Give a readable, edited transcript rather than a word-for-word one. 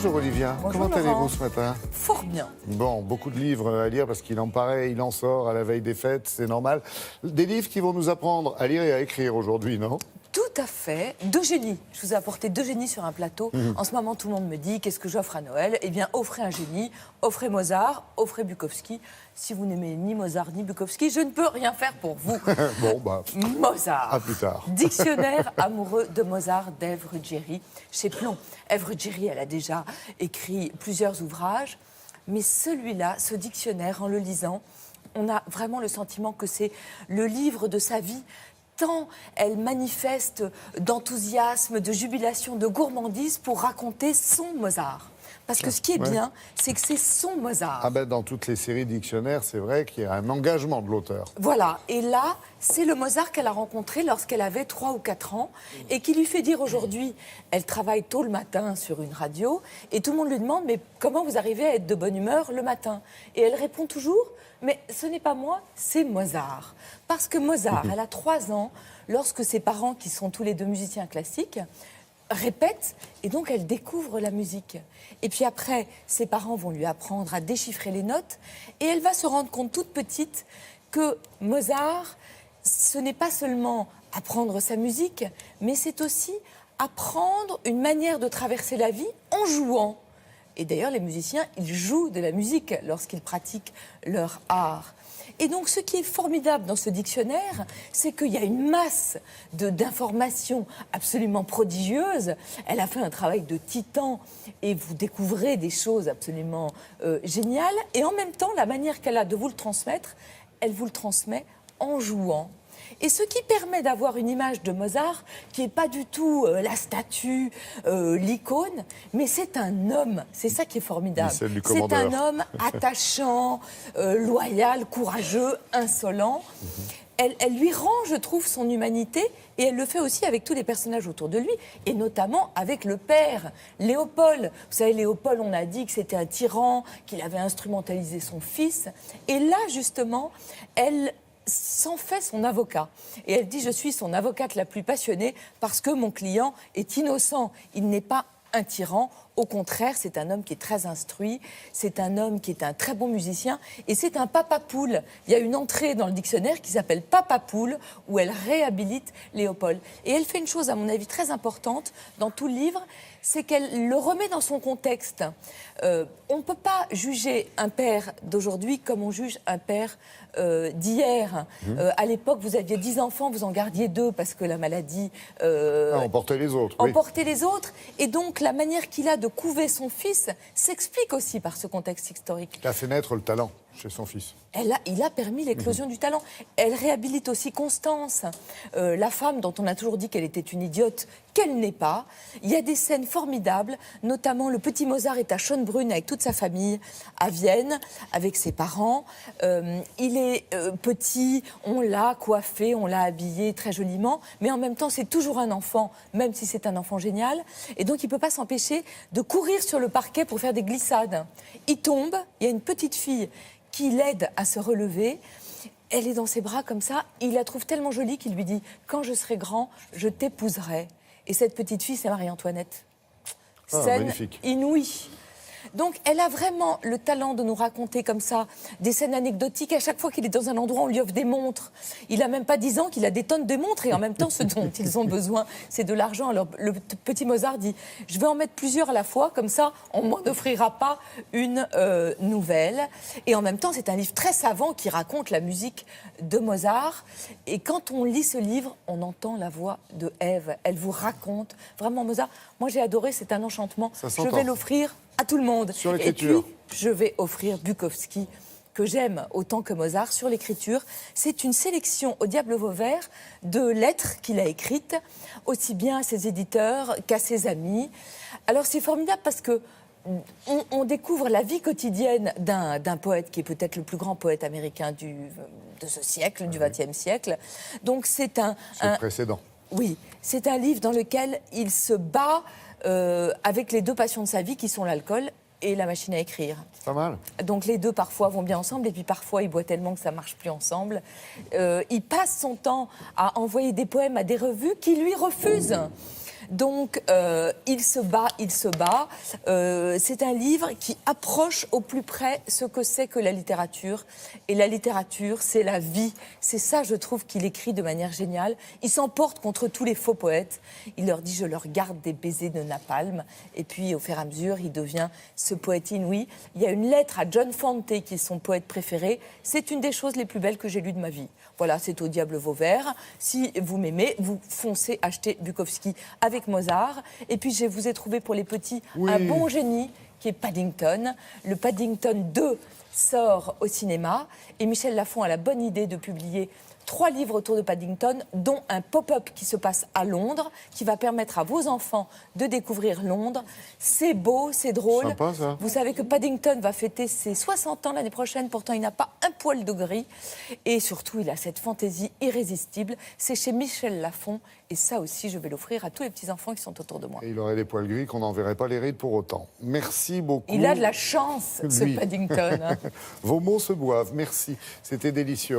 Bonjour Olivia, Bonjour, comment allez-vous Laurent. ce matin? Fort bien. Bon, beaucoup de livres à lire parce qu'il en paraît, il en sort à la veille des fêtes, c'est normal. Des livres qui vont nous apprendre à lire et à écrire aujourd'hui, non? Tout à fait. D'Eugénie. Je vous ai apporté d'Eugénie sur un plateau. En ce moment, tout le monde me dit qu'est-ce que j'offre à Noël? Eh bien, offrez un génie, offrez Mozart, offrez Bukowski. Si vous n'aimez ni Mozart ni Bukowski, je ne peux rien faire pour vous. Bon, bah, Mozart. à plus tard. Dictionnaire amoureux de Mozart d'Ève Ruggieri chez Plon. Ève Ruggieri, elle a déjà écrit plusieurs ouvrages, mais celui-là, ce dictionnaire, en le lisant, on a vraiment le sentiment que c'est le livre de sa vie, tant elle manifeste d'enthousiasme, de jubilation, de gourmandise pour raconter son Mozart. Parce que ce qui est Ouais. bien, c'est que c'est son Mozart. Ah ben, dans toutes les séries dictionnaires, c'est vrai qu'il y a un engagement de l'auteur. Voilà, et là, c'est le Mozart qu'elle a rencontré lorsqu'elle avait 3 ou 4 ans et qui lui fait dire aujourd'hui, elle travaille tôt le matin sur une radio et tout le monde lui demande, mais comment vous arrivez à être de bonne humeur le matin? Et elle répond toujours, mais ce n'est pas moi, c'est Mozart. Parce que Mozart, elle a 3 ans, lorsque ses parents, qui sont tous les deux musiciens classiques, répète et donc elle découvre la musique. Et puis après, ses parents vont lui apprendre à déchiffrer les notes et elle va se rendre compte toute petite que Mozart, ce n'est pas seulement apprendre sa musique, mais c'est aussi apprendre une manière de traverser la vie en jouant. Et d'ailleurs, les musiciens, ils jouent de la musique lorsqu'ils pratiquent leur art. Et donc, ce qui est formidable dans ce dictionnaire, c'est qu'il y a une masse d'informations absolument prodigieuses. Elle a fait un travail de titan et vous découvrez des choses absolument géniales. Et en même temps, la manière qu'elle a de vous le transmettre, elle vous le transmet en jouant. Et ce qui permet d'avoir une image de Mozart qui n'est pas du tout la statue, l'icône, mais c'est un homme. C'est ça qui est formidable. Celle du C'est commandeur. un homme attachant, loyal, courageux, insolent. Elle lui rend, je trouve, son humanité et elle le fait aussi avec tous les personnages autour de lui et notamment avec le père, Léopold. Vous savez, Léopold, on a dit que c'était un tyran, qu'il avait instrumentalisé son fils. Et là, justement, elle s'en fait son avocat. Et elle dit, je suis son avocate la plus passionnée parce que mon client est innocent. Il n'est pas un tyran. Au contraire, c'est un homme qui est très instruit, c'est un homme qui est un très bon musicien et c'est un papa poule. Il y a une entrée dans le dictionnaire qui s'appelle Papa poule où elle réhabilite Léopold. Et elle fait une chose, à mon avis, très importante dans tout le livre, c'est qu'elle le remet dans son contexte. On ne peut pas juger un père d'aujourd'hui comme on juge un père d'hier. À l'époque, vous aviez 10 enfants, vous en gardiez 2 parce que la maladie Emporter les autres, oui. emportait les autres. Et donc, la manière qu'il a de couver son fils s'explique aussi par ce contexte historique. Il a fait naître le talent chez son fils. Il a permis l'éclosion du talent. Elle réhabilite aussi Constance, la femme dont on a toujours dit qu'elle était une idiote, qu'elle n'est pas. Il y a des scènes formidables, notamment le petit Mozart est à Schönbrunn avec toute sa famille, à Vienne, avec ses parents. Il est petit, on l'a coiffé, on l'a habillé très joliment, mais en même temps c'est toujours un enfant, même si c'est un enfant génial. Et donc il ne peut pas s'empêcher de courir sur le parquet pour faire des glissades. Il tombe, il y a une petite fille qui l'aide à se relever. Elle est dans ses bras comme ça. Il la trouve tellement jolie qu'il lui dit « Quand je serai grand, je t'épouserai ». Et cette petite fille, c'est Marie-Antoinette. Ah, Scène magnifique. inouïe. Donc, elle a vraiment le talent de nous raconter comme ça des scènes anecdotiques. À chaque fois qu'il est dans un endroit, on lui offre des montres. Il n'a même pas 10 ans qu'il a des tonnes de montres. Et en même temps, ce dont ils ont besoin, c'est de l'argent. Alors, le petit Mozart dit, je vais en mettre plusieurs à la fois. Comme ça, on ne m'en offrira pas une nouvelle. Et en même temps, c'est un livre très savant qui raconte la musique de Mozart. Et quand on lit ce livre, on entend la voix de Ève. Elle vous raconte vraiment Mozart. Moi, j'ai adoré, c'est un enchantement. Ça Je s'entend. vais l'offrir à tout le monde. Sur Et l'écriture. puis, je vais offrir Bukowski, que j'aime autant que Mozart, sur l'écriture. C'est une sélection au Diable Vauvert de lettres qu'il a écrites, aussi bien à ses éditeurs qu'à ses amis. Alors, c'est formidable parce que on découvre la vie quotidienne d'un poète qui est peut-être le plus grand poète américain de ce siècle, du XXe siècle. Donc, c'est C'est le précédent. oui, c'est un livre dans lequel il se bat avec les 2 passions de sa vie qui sont l'alcool et la machine à écrire. Pas mal. Donc les 2 parfois vont bien ensemble et puis parfois il boit tellement que ça marche plus ensemble. Il passe son temps à envoyer des poèmes à des revues qui lui refusent. Donc, il se bat, il se bat. C'est un livre qui approche au plus près ce que c'est que la littérature. Et la littérature, c'est la vie. C'est ça, je trouve, qu'il écrit de manière géniale. Il s'emporte contre tous les faux poètes. Il leur dit « je leur garde des baisers de napalm ». Et puis, au fur et à mesure, il devient ce poète inouï. Il y a une lettre à John Fante, qui est son poète préféré. C'est une des choses les plus belles que j'ai lues de ma vie. Voilà, c'est au diable Vauvert. Si vous m'aimez, vous foncez acheter Bukowski avec Mozart. Et puis, je vous ai trouvé pour les petits un bon génie qui est Paddington. Le Paddington 2 sort au cinéma. Et Michel Lafon a la bonne idée de publier 3 livres autour de Paddington, dont un pop-up qui se passe à Londres, qui va permettre à vos enfants de découvrir Londres. C'est beau, c'est drôle. Sympa, ça. Vous savez que Paddington va fêter ses 60 ans l'année prochaine, pourtant il n'a pas un poil de gris. Et surtout, il a cette fantaisie irrésistible. C'est chez Michel Lafon. Et ça aussi, je vais l'offrir à tous les petits-enfants qui sont autour de moi. Et il aurait des poils gris qu'on n'en verrait pas les rides pour autant. Merci beaucoup. Il a de la chance, ce Paddington. Vos mots se boivent. Merci. C'était délicieux.